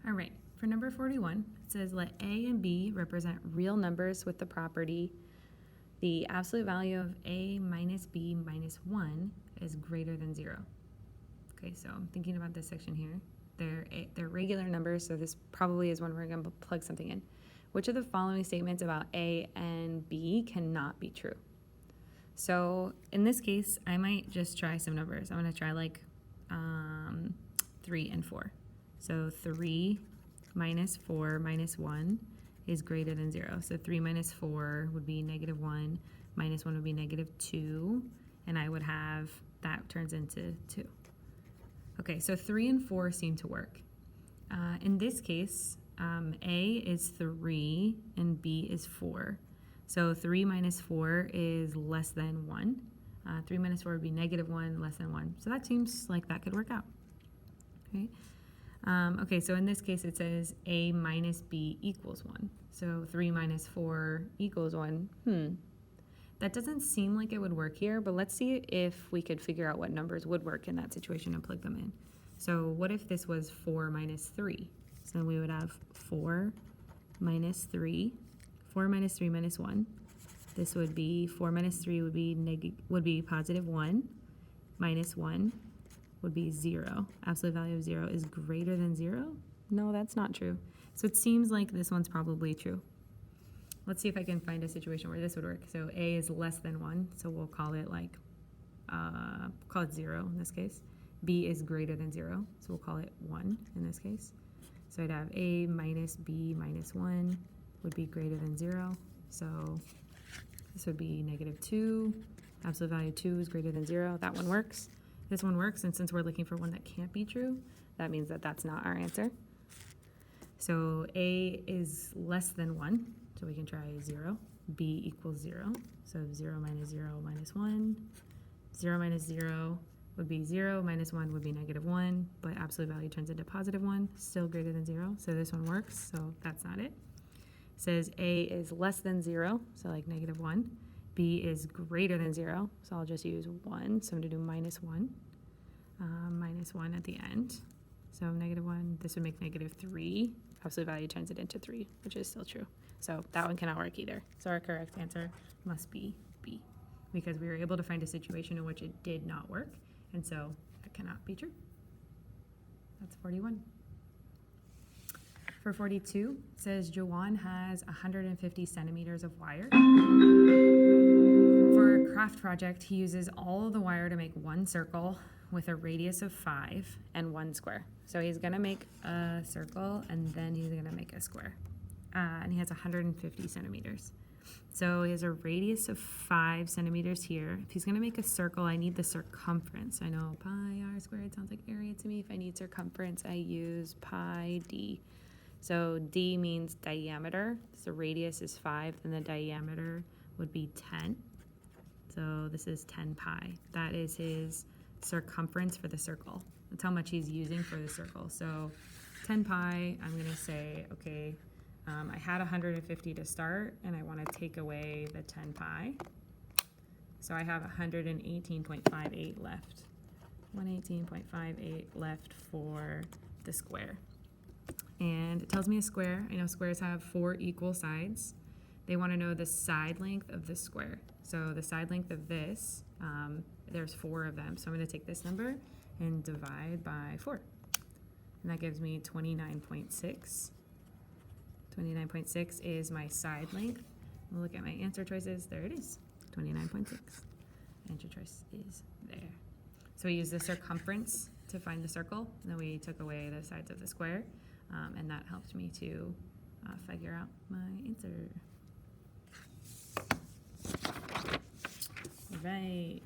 All right, for number 41, it says let A and B represent real numbers with the property the absolute value of A minus B minus 1 is greater than 0. Okay, so I'm thinking about this section here. They're regular numbers, so this probably is when we're going to plug something in. Which of the following statements about A and B cannot be true? So in this case, I might just try some numbers. I'm going to try like 3 and 4. So 3 minus 4 minus 1 is greater than 0. So 3 minus 4 would be negative 1, minus 1 would be negative 2, and I would have, that turns into 2. Okay, so 3 and 4 seem to work. In this case, A is 3 and B is 4. So 3 minus 4 is less than 1. 3 minus 4 would be negative 1, less than 1. So that seems like that could work out. Okay. Okay, so in this case it says A minus B equals 1. So 3 minus 4 equals 1. That doesn't seem like it would work here, but let's see if we could figure out what numbers would work in that situation and plug them in. So what if this was 4 minus 3? So then we would have 4 minus 3. 4 minus 3 minus 1. This would be 4 minus 3 would be positive 1. Minus 1 would be 0. Absolute value of 0 is greater than 0? No, that's not true. So it seems like this one's probably true. Let's see if I can find a situation where this would work. So A is less than 1, so we'll call it like, call it 0 in this case. B is greater than 0, so we'll call it 1 in this case. So I'd have A minus B minus 1 would be greater than 0. So this would be negative 2. Absolute value 2 is greater than 0. That one works. This one works, and since we're looking for one that can't be true, that means that that's not our answer. So A is less than 1, so we can try 0. B equals 0, so 0 minus 0 minus 1. 0 minus 0 would be 0, minus 1 would be negative 1, but absolute value turns into positive 1, still greater than 0, so this one works, so that's not it. It says A is less than 0, so like negative 1. B is greater than 0, so I'll just use 1, so I'm going to do minus 1. Minus 1 at the end. So negative 1, this would make negative 3. Absolute value turns it into 3, which is still true. So that one cannot work either. So our correct answer must be B, because we were able to find a situation in which it did not work, and so that cannot be true. That's 41. For 42, it says Jawan has 150 centimeters of wire. For a craft project, he uses all of the wire to make one circle with a radius of 5 and 1 square. So he's gonna make a circle and then he's gonna make a square. And he has 150 centimeters. So he has a radius of 5 centimeters here. If he's gonna make a circle, I need the circumference. I know pi r squared sounds like area to me. If I need circumference, I use pi d. So d means diameter. So radius is 5, then the diameter would be 10. So this is 10 pi. That is his circumference for the circle. That's how much he's using for the circle. So 10 pi, I'm gonna say, okay, I had 150 to start and I wanna take away the 10 pi. So I have 118.58 left. 118.58 left for the square. And it tells me a square. I know squares have 4 equal sides. They wanna know the side length of the square. So the side length of this, there's 4 of them. So I'm going to take this number and divide by 4. And that gives me 29.6. 29.6 is my side length. We'll look at my answer choices. There it is, 29.6. Answer choice is there. So we use the circumference to find the circle. And then we took away the sides of the square. And that helped me to figure out my answer. Right.